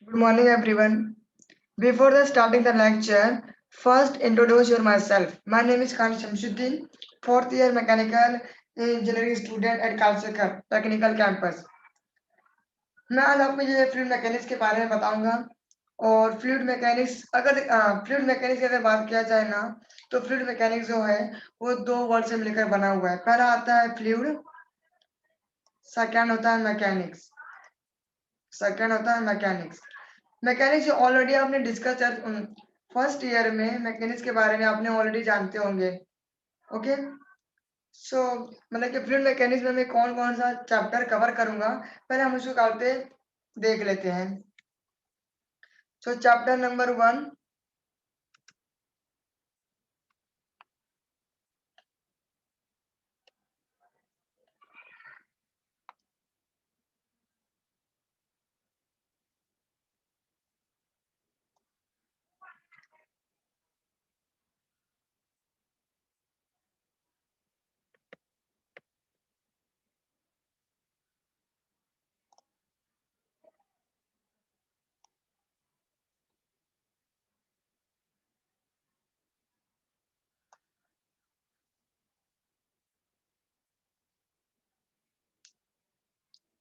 Good morning, everyone. Before the starting the lecture, first introduce your myself. My name is Khan Shamsuddin, fourth year mechanical engineering student at Kalsekar Technical Campus. मैं आज आपको ये fluid mechanics के बारे में बताऊंगा और fluid mechanics fluid mechanics की अगर बात किया जाए ना तो फ्लूइड मैकेनिक्स जो है वो दो वर्ड से मिलकर बना हुआ है। पहला आता है फ्लूइड, सेकंड होता है मैकेनिक्स। मैकेनिक्स ऑलरेडी आपने डिस्कस फर्स्ट ईयर में मैकेनिक्स के बारे में आपने ऑलरेडी जानते होंगे। ओके, सो मतलब कि फ्लूइड मैकेनिक्स में मैं कौन कौन सा चैप्टर कवर करूंगा, पहले हम उसको करते देख लेते हैं। So chapter number 1,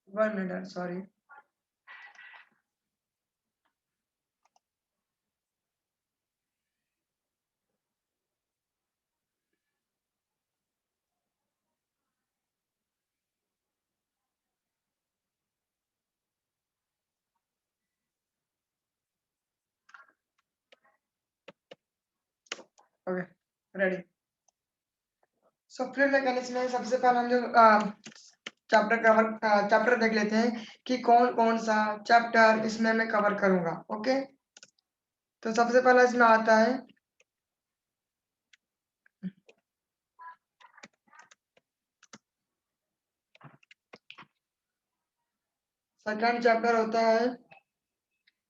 one minute sorry. Okay, ready. So fluid mechanics में सबसे पहले हम जो चैप्टर देख लेते हैं कि कौन कौन सा चैप्टर इसमें मैं कवर करूंगा। ओके, तो सबसे पहला इसमें आता है सेकंड चैप्टर होता है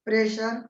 pressure.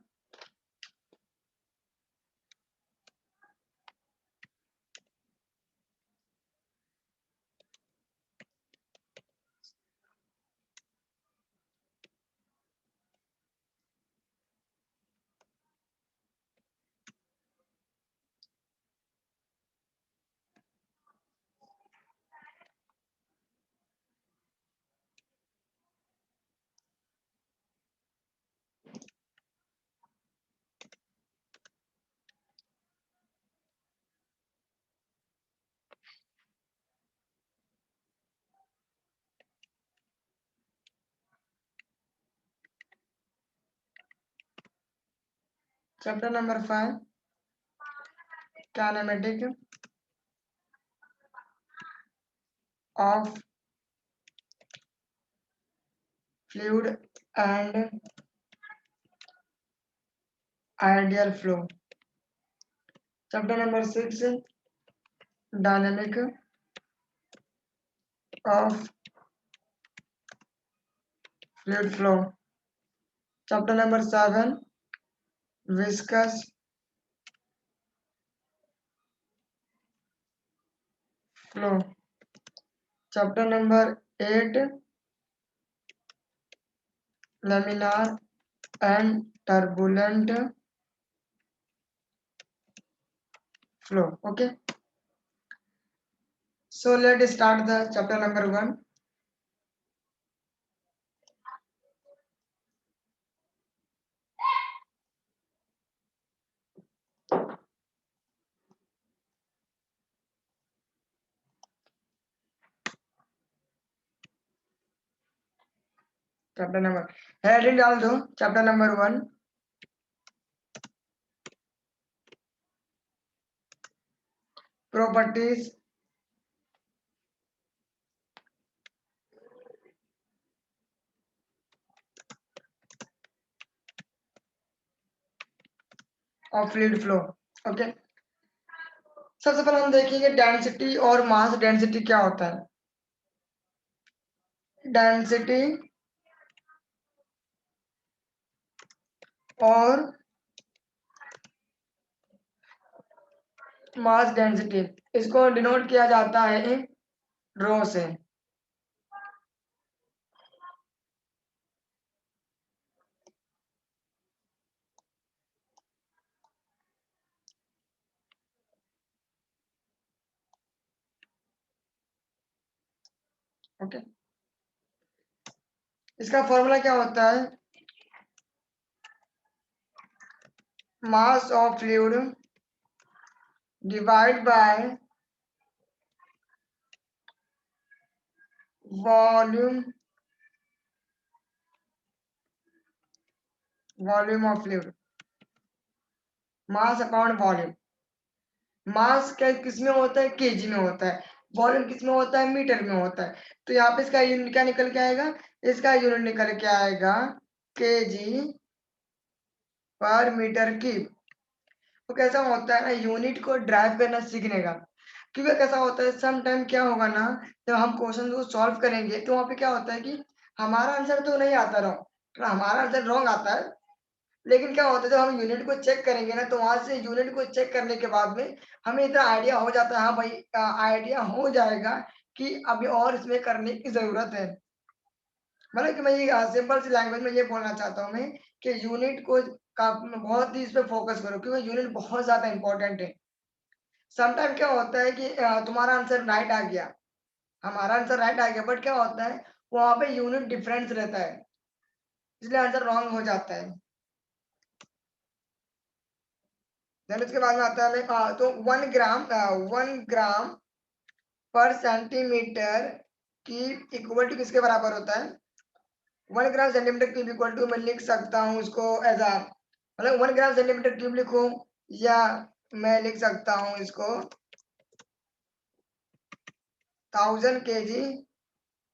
Chapter number 5, kinematic of fluid and ideal flow. Chapter number 6, dynamic of fluid flow. Chapter number 7, viscous flow. Chapter number 8, laminar and turbulent flow. Okay, so let's start the chapter number 1. Chapter number heading डाल दो, chapter number 1, properties of fluid flow. Okay, सबसे पहले हम देखेंगे density और मास। Density क्या होता है? डेंसिटी और मास डेंसिटी, इसको डिनोट किया जाता है रो से। ओके, इसका फॉर्मूला क्या होता है? Mass of fluid divide by volume of fluid, mass upon volume. Mass क्या किस में होता है? केजी में होता है। वॉल्यूम किस में होता है? मीटर में होता है। तो यहाँ पे इसका यूनिट क्या निकल के आएगा? इसका यूनिट निकल के आएगा केजी पर मीटर क्यूब। तो कैसा होता है ना, यूनिट को ड्राइव करना सीखने का। क्योंकि कैसा होता है, सम टाइम क्या होगा ना, जब हम क्वेश्चन को सॉल्व करेंगे तो वहाँ पे क्या होता है कि हमारा आंसर तो नहीं आता रॉन्ग, तो हमारा आंसर रॉन्ग आता है, लेकिन क्या होता है जब हम यूनिट को चेक करेंगे ना, तो वहां से यूनिट को चेक करने के बाद में हमें इतना आइडिया हो जाता है, हाँ भाई आइडिया हो जाएगा कि अभी और इसमें करने की जरूरत है। मतलब कि मैं ये सिंपल सी लैंग्वेज में ये बोलना चाहता हूँ मैं कि यूनिट को का बहुत ही इस पे फोकस करो, क्योंकि यूनिट बहुत ज्यादा इंपॉर्टेंट है। समटाइम क्या होता है कि तुम्हारा आंसर राइट आ गया, हमारा आंसर राइट आ गया, बट क्या होता है वहां पे यूनिट डिफरेंस रहता है, इसलिए आंसर रॉन्ग हो जाता है। देन उसके बाद में आता है तो 1 ग्राम पर सेंटीमीटर की इक्वल टू किसके बराबर होता है? 1 gram centimetre cube equal to, मैं लिख सकता हूँ उसको एज आ, मतलब 1 ग्राम सेंटीमीटर क्यूब लिखूं, या मैं लिख सकता हूँ इसको 1000 kg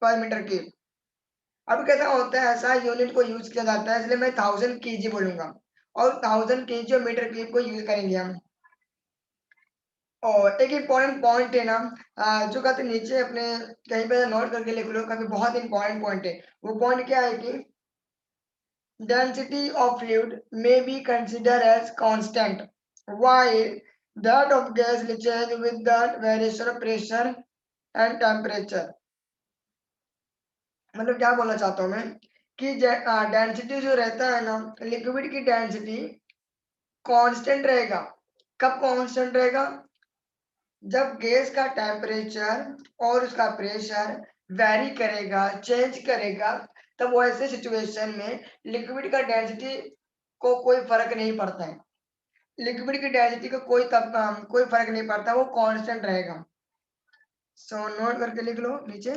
पर मीटर क्यूब। अब कैसा होता है, ऐसा यूनिट को यूज किया जाता है, इसलिए मैं 1000 kg बोलूंगा, और 1000 kg और मीटर क्यूब को यूज करेंगे हम। और एक इम्पोर्टेंट पॉइंट है ना, जो कहते नीचे अपने कहीं पे नोट करके लिख लो, काफी बहुत इंपॉर्टेंट पॉइंट है। वो पॉइंट क्या है कि density of fluid may be considered as constant, while that of gas will change with the variation of pressure and temperature। मतलब क्या बोलना चाहता हूँ मैं कि डेंसिटी जो रहता है ना, लिक्विड की डेंसिटी कांस्टेंट रहेगा। कब कांस्टेंट रहेगा? जब गैस का टेम्परेचर और उसका प्रेशर वेरी करेगा, चेंज करेगा, तब वो ऐसे सिचुएशन में लिक्विड का डेंसिटी को कोई फर्क नहीं पड़ता है। लिक्विड की डेंसिटी को कोई फर्क नहीं पड़ता, वो कांस्टेंट रहेगा। सो नोट करके लिख लो नीचे,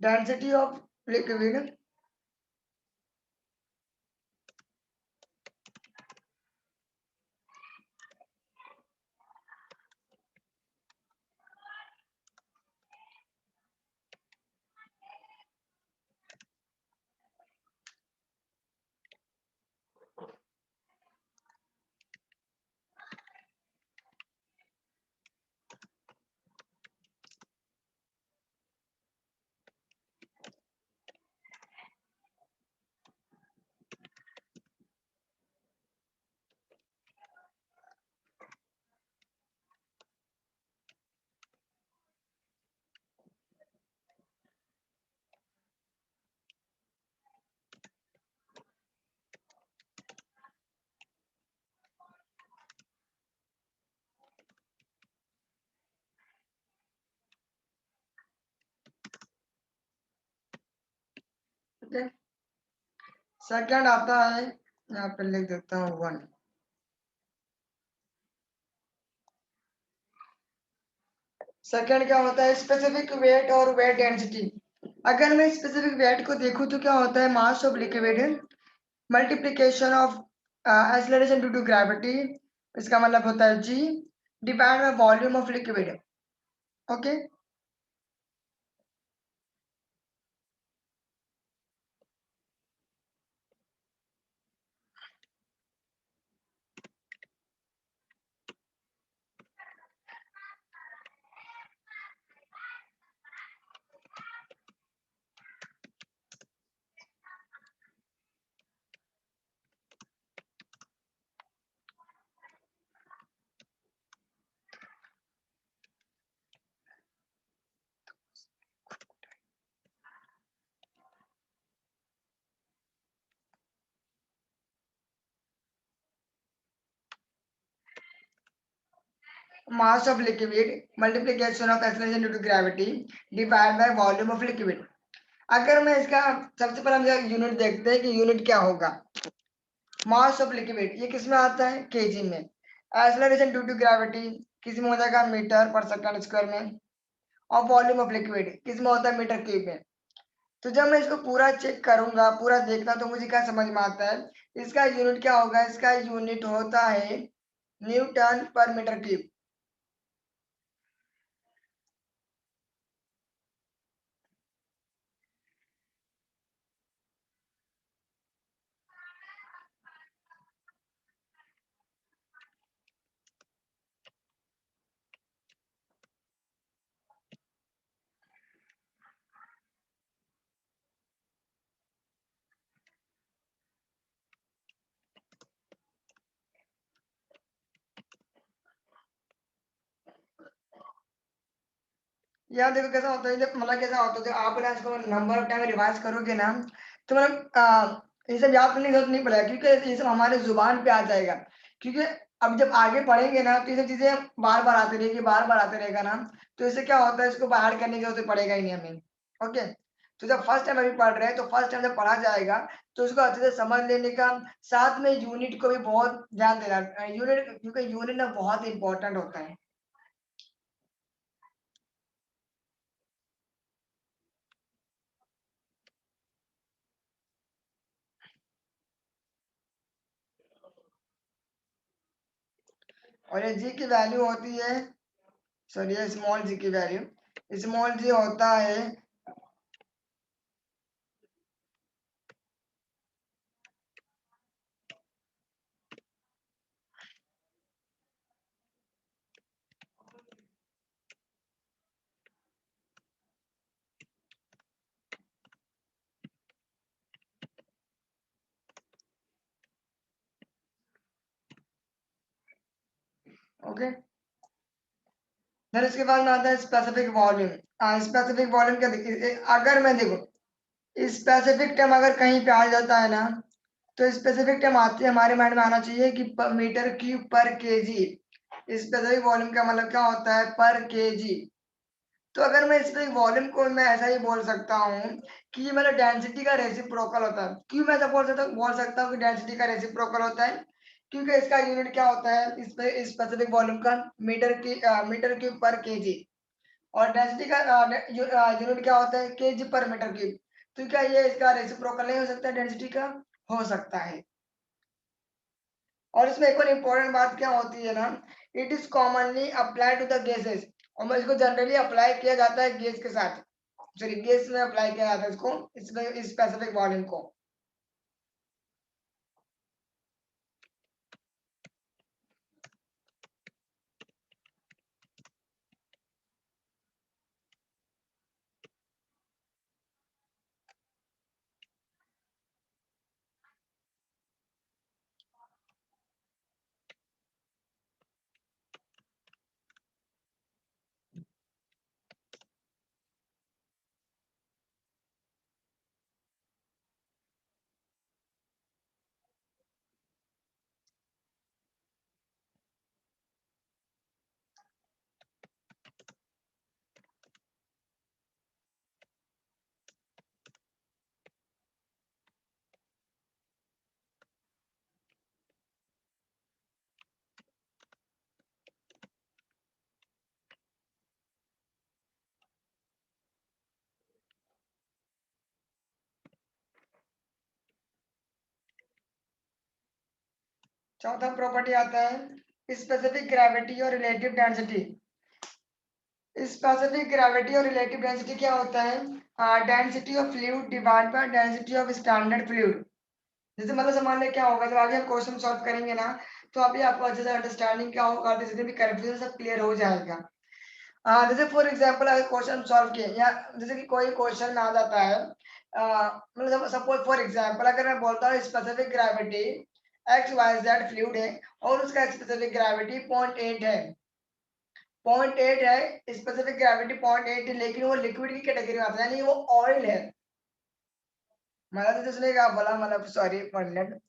डेंसिटी ऑफ लिक्विड ठीक है। सेकंड आता है, यहाँ पे लिख देता हूँ 1। सेकंड क्या होता है? स्पेसिफिक वेट और वेट डेंसिटी। अगर मैं स्पेसिफिक वेट को देखूं तो क्या होता है? Mass of liquid multiplication of acceleration due to gravity, इसका मतलब होता है g, divide by volume of liquid. Okay, mass of liquid multiplication of acceleration due to gravity divided by volume of liquid। अगर मैं इसका सबसे पहले हम यूनिट देखते हैं कि यूनिट क्या होगा। मास ऑफ लिक्विड ये किस में आता है, केजी में। एक्सेलरेशन ड्यू टू ग्रेविटी किस में हो जाएगा, मीटर पर सेकंड स्क्वायर में। और वॉल्यूम ऑफ लिक्विड किस में होता है, मीटर क्यूब में। तो जब मैं इसको पूरा चेक करूंगा, पूरा देखना, तो मुझे क्या समझ में आता है, इसका यूनिट क्या होगा, इसका यूनिट होता है न्यूटन पर मीटर क्यूब। यार देखो कैसा होता है, जब मतलब कैसा होता है, जब आप ना इसको नंबर ऑफ टाइम रिवाइज करोगे ना, तो मतलब ये सब याद करने की जरूरत नहीं पड़ेगा, क्योंकि ये सब हमारे जुबान पे आ जाएगा। क्योंकि अब जब आगे पढ़ेंगे ना, तो ये सब चीजें बार बार आती रहेगी, बार बार आते रहेगा ना, तो इससे क्या होता है, इसको बाहर करने की जरूरत पड़ेगा ही नहीं हमें। ओके। तो जब फर्स्ट टाइम अभी पढ़ रहे हैं, तो फर्स्ट टाइम जब पढ़ा जाएगा, तो उसको अच्छे से समझ लेने का, साथ में यूनिट को भी बहुत ध्यान देना। यूनिट, क्योंकि यूनिट ना बहुत इंपॉर्टेंट होता है। और ये जी की वैल्यू होती है, सॉरी ये स्मॉल जी की वैल्यू, स्मॉल जी होता है ओके। फिर इसके बाद में आता है स्पेसिफिक वॉल्यूम। स्पेसिफिक वॉल्यूम क्या देखिए, अगर मैं देखो स्पेसिफिक टर्म अगर कहीं पे आ जाता है ना, तो स्पेसिफिक टर्म आती है, हमारे माइंड में आना चाहिए कि मीटर क्यूब पर केजी। स्पेसिफिक वॉल्यूम का मतलब क्या होता है, पर केजी। तो अगर मैं स्पेसिफिक वॉल्यूम को मैं ऐसा ही बोल सकता हूँ कि ये मतलब डेंसिटी का रेसिप्रोकल होता है। क्यों मैं ऐसा बोल सकता हूँ कि डेंसिटी का रेसिप्रोकल होता है, क्योंकि इसका यूनिट क्या होता है, इस पे स्पेसिफिक वॉल्यूम का मीटर क्यूब पर केजी। और डेंसिटी का यूनिट क्या होता है, केजी पर मीटर क्यूब। तो क्या ये इसका रेसिप्रोकल नहीं हो सकता डेंसिटी का, हो सकता है। और इसमें एक और इम्पोर्टेंट बात क्या होती है ना, it is commonly apply to the gases. और मैं इसको जनरली अप्लाई किया जाता है गैस के साथ, सॉरी गैस में अप्लाई किया जाता है इसको, इसमें स्पेसिफिक वॉल्यूम को। चौथा प्रॉपर्टी आता है स्पेसिफिक ग्रेविटी और रिलेटिव डेंसिटी। स्पेसिफिक ग्रेविटी और रिलेटिव डेंसिटी क्या होता है, density of fluid divide by density of standard fluid. जैसे मतलब मान लें क्या होगा, जब आगे हम क्वेश्चन सॉल्व करेंगे ना, तो अभी आपको अच्छे से अंडरस्टैंडिंग क्या होगा, जितने भी कंफ्यूजन सब क्लियर हो जाएगा। जैसे फॉर एग्जांपल अगर क्वेश्चन सॉल्व किए, या जैसे कि कोई क्वेश्चन में आ जाता है, मतलब सपोज फॉर एग्जांपल अगर मैं बोलता हूँ specific gravity x y z fluid है, और उसका स्पेसिफिक ग्रेविटी 0.8 है, 0.8 है, स्पेसिफिक ग्रेविटी 0.8 है, लेकिन वो लिक्विड की कैटेगरी में आता है, यानी वो ऑयल है। मतलब जैसे बोला, मतलब सॉरी 1 मिनट,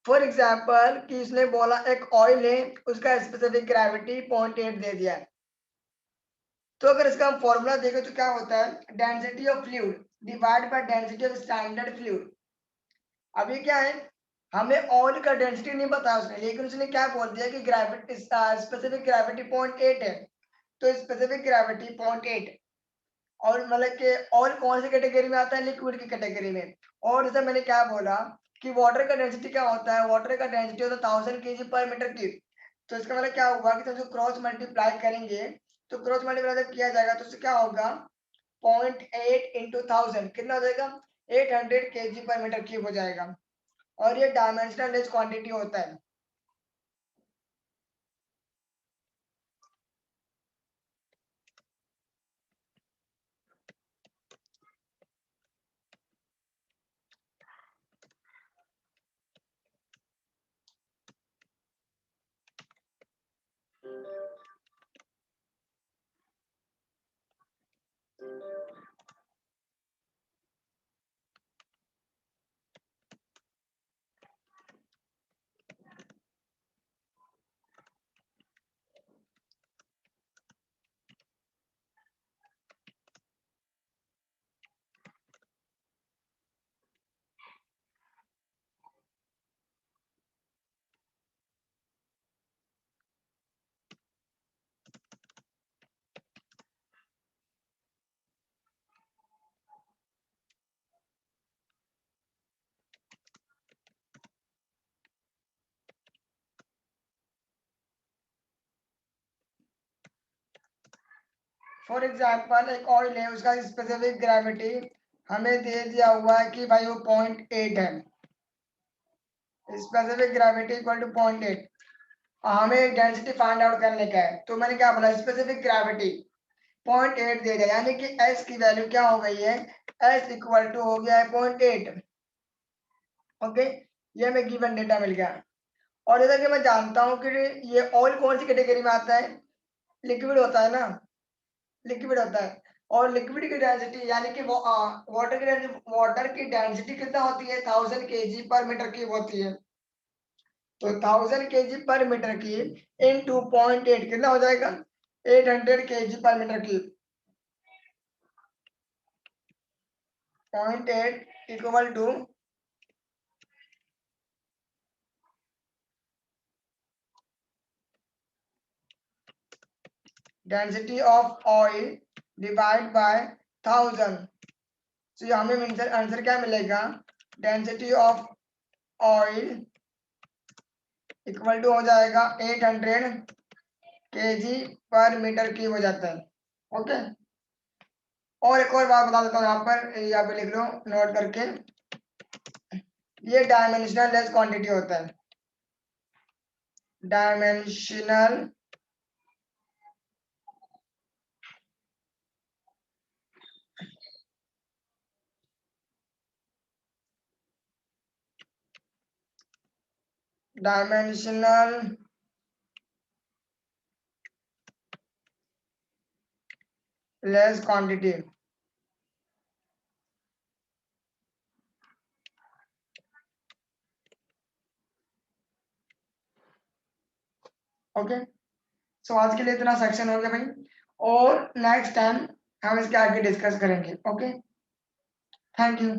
फॉर एग्जाम्पल कि इसने बोला एक ऑयल है, उसका स्पेसिफिक ग्रेविटी 0.8 दे दिया है। तो अगर इसका हम फॉर्मूला देखें तो क्या होता है, density of fluid divide by density of standard fluid. अभी क्या है, हमें ऑयल का डेंसिटी नहीं बताया उसने, लेकिन उसने क्या बोल दिया कि ग्रेविटी स्पेसिफिक ग्रेविटी 0.8 है। तो स्पेसिफिक ग्रेविटी 0.8 और मतलब कि ऑयल कौन सी कैटेगरी में आता है, लिक्विड की कैटेगरी में। और जैसे मैंने क्या बोला कि वाटर का डेंसिटी क्या होता है, वाटर का डेंसिटी होता है 1000 kg पर मीटर क्यूब। तो इसका मतलब क्या होगा कि जो क्रॉस मल्टीप्लाई करेंगे, तो क्रॉस मल्टीप्लाई जब किया जाएगा तो उससे क्या होगा, 0.8 इंटू 1000 कितना हो जाएगा, 800 kg पर मीटर क्यूब हो जाएगा। और ये डायमेंशनल लेस क्वांटिटी होता है। फॉर एग्जाम्पल एक ऑयल है, उसका स्पेसिफिक ग्रेविटी हमें दे दिया हुआ है कि भाई वो 0.8 है। Specific gravity equal to 0.8। हमें डेंसिटी फाइंड आउट करने का है, तो मैंने क्या बोला, स्पेसिफिक ग्रेविटी 0.8 दे दिया, यानी कि एस की वैल्यू क्या हो गई है, एस इक्वल टू हो गया है 0.8। ओके, ये हमें गिवन डेटा मिल गया। और जैसा कि मैं जानता हूँ कि ये ऑयल कौन सी कैटेगरी में आता है, लिक्विड होता है ना, लिक्विड होता है। और लिक्विड की डेंसिटी यानी कि वो वाटर की डेंसिटी कितना होती है, 1000 kg पर मीटर क्यूब होती है। तो 1000 kg पर मीटर क्यूब इन 2.8 कितना हो जाएगा, 800 kg पर metre cube. 0.8 equal to density of oil divide by 1000। तो हमें आंसर क्या मिलेगा, density of oil equal to हो जाएगा 800 kg पर मीटर क्यूब हो जाता है। ओके, और एक और बात बता देता हूँ, यहाँ पे लिख लो नोट करके, ये डायमेंशनल लेस क्वांटिटी होता है। Dimensional dimensional less quantity. Okay, so आज के लिए इतना सेक्शन हो गया भाई, और नेक्स्ट टाइम हम इसके आगे डिस्कस करेंगे। Okay, thank you.